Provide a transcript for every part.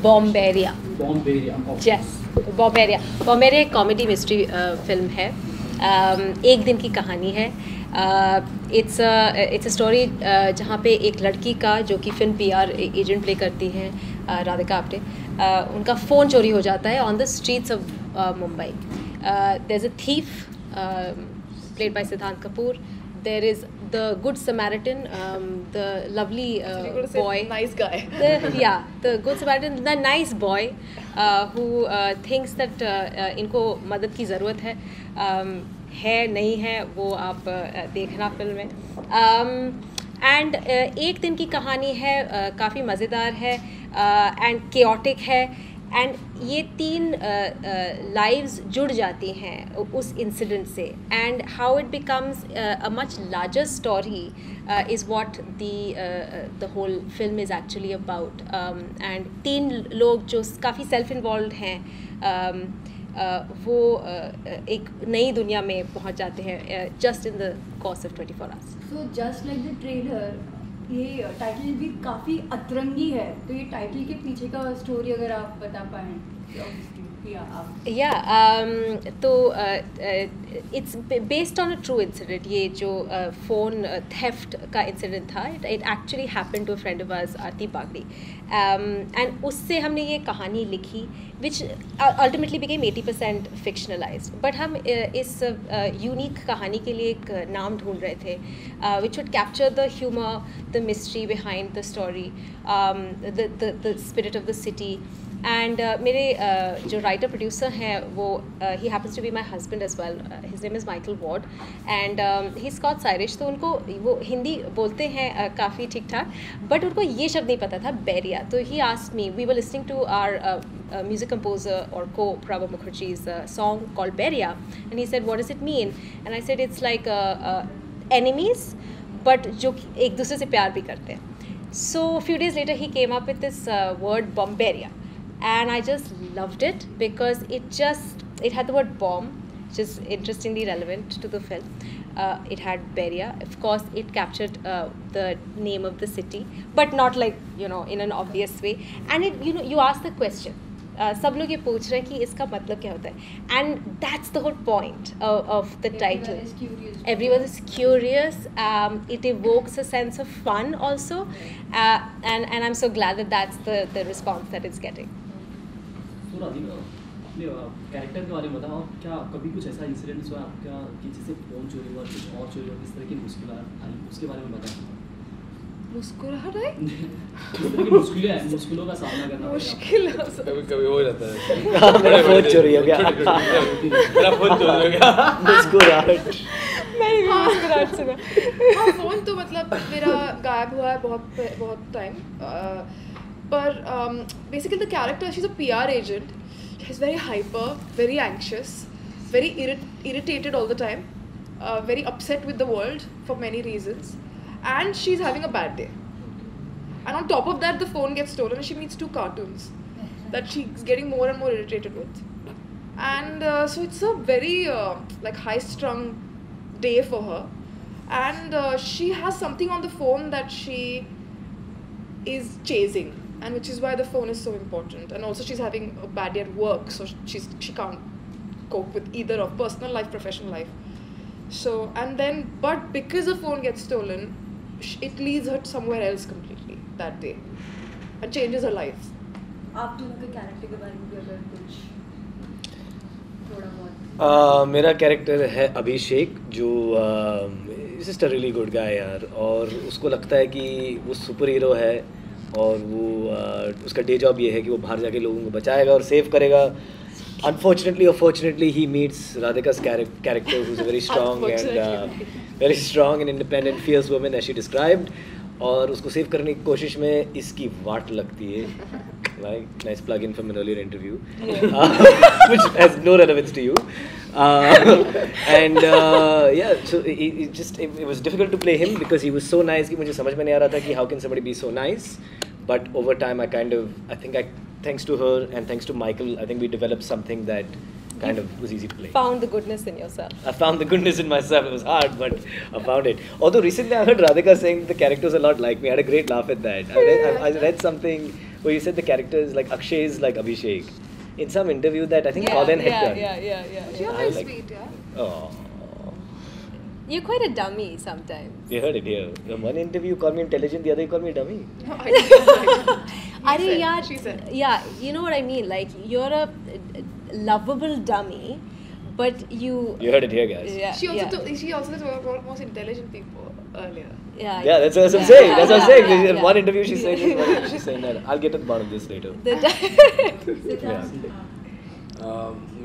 बॉम्बेरिया. बॉम्बेरिया. Yes, बॉम्बेरिया. बॉम्बेरिया एक comedy mystery film है. एक दिन की कहानी है. इट्स अ स्टोरी जहाँ पे एक लड़की का, जो कि फिल्म पीआर एजेंट प्ले करती हैं राधिका आप्टे, उनका फ़ोन चोरी हो जाता है on the streets of Mumbai. There is a thief played by Siddhant Kapoor. There is the good Samaritan, the lovely boy. Nice guy. The good Samaritan, the nice boy who thinks that इनको मदद की ज़रूरत है नहीं है, वो आप देखना फिल्म में. एंड एक दिन की कहानी है, काफ़ी मज़ेदार है एंड chaotic है. एंड ये 3 लाइव्स जुड़ जाती हैं उस इंसिडेंट से. And how it becomes a much larger story is what the whole film is actually about. And 3 लोग जो काफ़ी सेल्फ इन्वॉल्व हैं, वो एक नई दुनिया में पहुंच जाते हैं just in the course of 24 hours. So just like the trailer, ये टाइटल भी काफ़ी अतरंगी है, तो ये टाइटल के पीछे का स्टोरी अगर आप बता पाएँ. तो it's based on a true incident. ये जो फ़ोन थेफ्ट का इंसिडेंट था, it actually happen to a friend of us, Aarti Bagdi. And उससे हमने ये कहानी लिखी, which ultimately became 80% fictionalised. But हम इस यूनिक कहानी के लिए एक नाम ढूंढ रहे थे which would capture the humour, the mystery behind the story, the spirit of the city. And मेरे जो राइटर प्रोड्यूसर हैं, वो ही happens to be my husband as well. His name is Michael Ward and he is Scots Irish. तो उनको वो हिंदी बोलते हैं काफ़ी ठीक ठाक, बट उनको ये शब्द नहीं पता था, बेरिया. तो he asked me, we were listening to our music composer or Prabha Mukherjee's song called Beria, and he said, what does it mean? And I said, it's like enemies, but जो एक दूसरे से प्यार भी करते हैं. So a few days later he came up with this word Bomberia, and I just loved it because it had the word bomb, which is interestingly relevant to the film. It had Beria. Of course, it captured the name of the city, but not like, in an obvious way. And it, you ask the question. सब लोग ये पूछ रहे हैं कि इसका मतलब क्या होता है. And that's the whole point of the title. Everyone is curious. It evokes a sense of fun also, and I'm so glad that that's the response that it's getting. So Radhika, अपने कैरेक्टर के बारे में बताओ. क्या कभी कुछ ऐसा incident हुआ आपका कि जिससे फ़ोन चोरी हुआ, कुछ और चोरी हुआ, किस तरह की मुश्किलात आई, उसके बारे में बताएं. मुस्कुराहट है, किस तरह की मुश्किलों का सामना करना मुश्किल कभी कभी हो जाता है. मेरा फोन चोरी हो गया. मेरा फोन चोरी हो गया. मुस्कुराहट. मैंने भी मुस्कुराहट सुना. हाँ, फ़ोन तो मतलब मेरा गायब हुआ है बहुत टाइम. पर basically the character, she is a PR agent. She is very hyper, very anxious, very irritated all the time, very upset with the world for many reasons, and she's having a bad day. And on top of that, the phone gets stolen and she meets 2 cartoons that she's getting more and more irritated with. And so it's a very like high-strung day for her. And she has something on the phone that she is chasing, and which is why the phone is so important. And also she's having a bad day at work, so she can't cope with either of personal life, professional life. So, and then, but because the phone gets stolen, it leads her somewhere else completely that day and changes her life. आप दोनों के character के बारे में भी अगर कुछ थोड़ा बहुत. मेरा कैरेक्टर है अभिषेक, जो just a really good guy यार. और उसको लगता है कि वो सुपर हीरो है, और वो उसका डे जॉब ये है कि वो बाहर जाके लोगों को बचाएगा और सेव करेगा. Unfortunately or fortunately, he meets Radhika's character, who's a very strong and independent, fierce woman, as she described. और उसको सेव करने की कोशिश में इसकी वाट लगती है. Like, nice plug in from an earlier interview, which has no relevance to you. Yeah, so it was difficult to play him because he was so nice कि मुझे समझ में नहीं आ रहा था कि how can somebody be so nice. But over time, thanks to her and thanks to Michael, I think we developed something that kind of was easy to play. Found the goodness in yourself. I found the goodness in myself. It was hard, but I found it. Although recently I heard Radhika saying the characters a lot like me. I had a great laugh at that. I read something where you said the character is like Akshay is like Abhishek. In some interview that I think Colin had done. yeah. You're I very like- sweet, yeah. Oh, You're quite a dummy sometimes. you heard it here. The one interview you call me intelligent, the other you call me dummy. No, I didn't. Are said, yaar, she said. Yeah, you know what I mean. Like you're a lovable dummy, but you. You heard it here, guys. Yeah, She also yeah. she also said one of the most intelligent people earlier. Yeah, Yeah, that's what I'm saying. That's what I'm saying. In yeah. one interview she said this, one interview she's saying that. I'll get to the bottom of this later.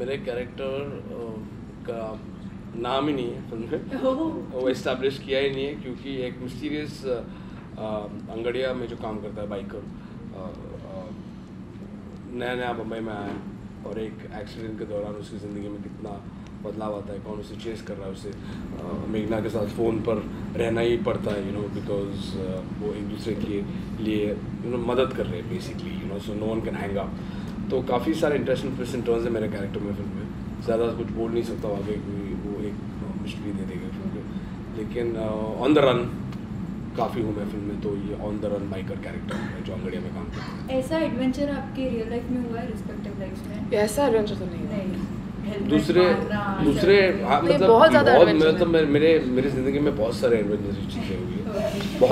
मेरे character का नाम ही नहीं है film में, वो establish किया ही नहीं है क्योंकि एक मिस्टीरियस अंगड़िया में जो काम करता है बाइकर, नया नया बम्बई में आया और एक एक्सीडेंट के दौरान उसकी ज़िंदगी में कितना बदलाव आता है, कौन उसे चेस कर रहा है, उसे मेघना के साथ फ़ोन पर रहना ही पड़ता है, बिकॉज वो एक दूसरे के लिए मदद कर रहे हैं basically, so no one can hang up. तो काफ़ी सारे इंटरेस्टिंग ट्विस्ट एंड टर्न्स है मेरे कैरेक्टर में फिल्म में. ज़्यादा कुछ बोल नहीं सकता हूँ आगे, वो एक मिस्ट्री दे देगा फिल्म में, लेकिन ऑन द रन काफ़ी हूँ मैं फिल्म में. तो ये on the run biker character है जो अंगड़िया में काम करता है. ऐसा एडवेंचर आपके रियल लाइफ में हुआ है रिस्पेक्टिव लाइफ में? ऐसा एडवेंचर तो नहीं है. नहीं. दूसरे हाँ, नहीं, मतलब बहुत ज़्यादा adventure मतलब मेरे ज़िंदगी में बहुत सारे एडवेंचरस चीज़ें हुई हैं.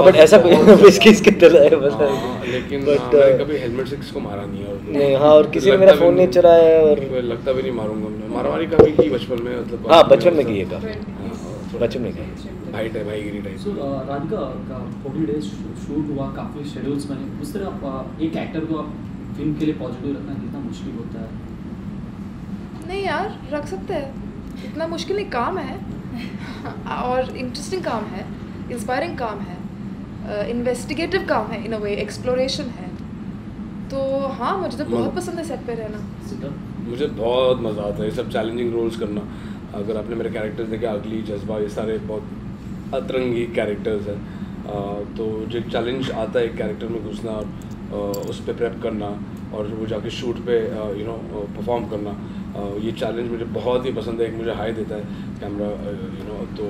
बट ऐसा कोई किसके तरह है बता. लेकिन But, मैंने कभी हेलमेट 6 को मारा नहीं है. और नहीं, हाँ, और किसी ने मेरा लगता फोन भी नहीं चुराया है और लगता भी नहीं मारूंगा मैं. मारामारी काफ़ी की बचपन में, मतलब हाँ, बचपन में की है काफी. हाँ, थोड़ा बचपन में की. भाई टाइप, भाईगिरी टाइप. सो राधिका का 40 डेज शूट हुआ, काफ़ी शेड्यूल्स बने. उस तरह एक एक्टर को आप फिल्म के लिए पॉजिटिव रखना कितना मुश्किल होता है? नहीं यार, रख सकते हैं. इतना मुश्किल नहीं, काम है और इंटरेस्टिंग काम है, इंस्पायरिंग काम है, इन्वेस्टिगेटिव काम है, इन अ वे एक्सप्लोरेशन है. तो हाँ, मुझे तो बहुत पसंद है सेट पे रहना. मुझे बहुत मज़ा आता है ये सब चैलेंजिंग रोल्स करना. अगर आपने मेरे कैरेक्टर्स देखे, अगली, जज्बा, ये सारे बहुत अतरंगी कैरेक्टर्स हैं. तो जो चैलेंज आता है एक कैरेक्टर में घुसना और उस पर प्रेप करना और वो जाके शूट पे परफॉर्म करना, ये चैलेंज मुझे बहुत ही पसंद है. एक मुझे हाई देता है कैमरा, तो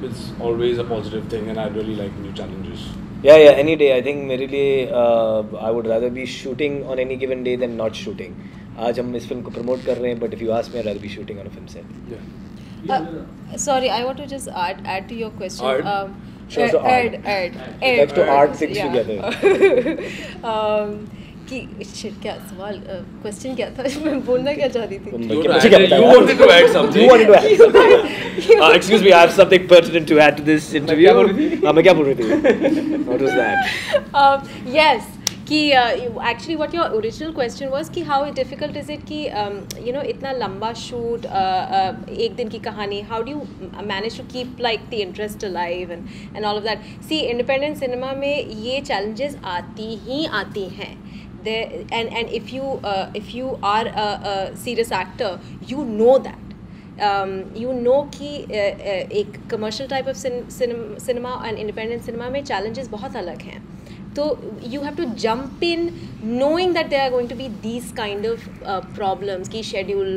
it's always a positive thing and I really like new challenges. Yeah, any day. I think मेरे लिए I would rather be shooting on any given day than not shooting. आज हम इस फिल्म को promote कर रहे हैं, but if you ask me, I'd rather be shooting on a film set. Sorry, I want to just add to your question. Art? Sure, so art. Let's do art things together. कि shit, क्या सवाल question क्या था? मैं बोलना क्या चाह रही थी? मुझे क्या पता You यार? wanted to add something. You wanted to add something. Excuse me, I have something pertinent to add to this interview. मैं क्या बोल रही थी? What was that? Yes. कि actually what your original question was कि how difficult is it कि इतना लंबा shoot, एक दिन की कहानी, how do you manage to keep like the interest alive and all of that. See, independent cinema में ये challenges आती हैं. And if you are a serious actor, you know that. कि एक commercial type of cinema and independent cinema में challenges बहुत अलग हैं. So you have to jump in knowing that there are going to be these kind of problems कि schedule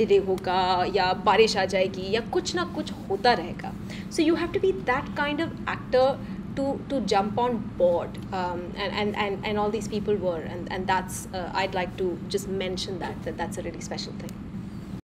delay होगा या बारिश आ जाएगी या कुछ ना कुछ होता रहेगा. So you have to be that kind of actor to jump on board, and all these people were, and that's I'd like to just mention that's a really special thing.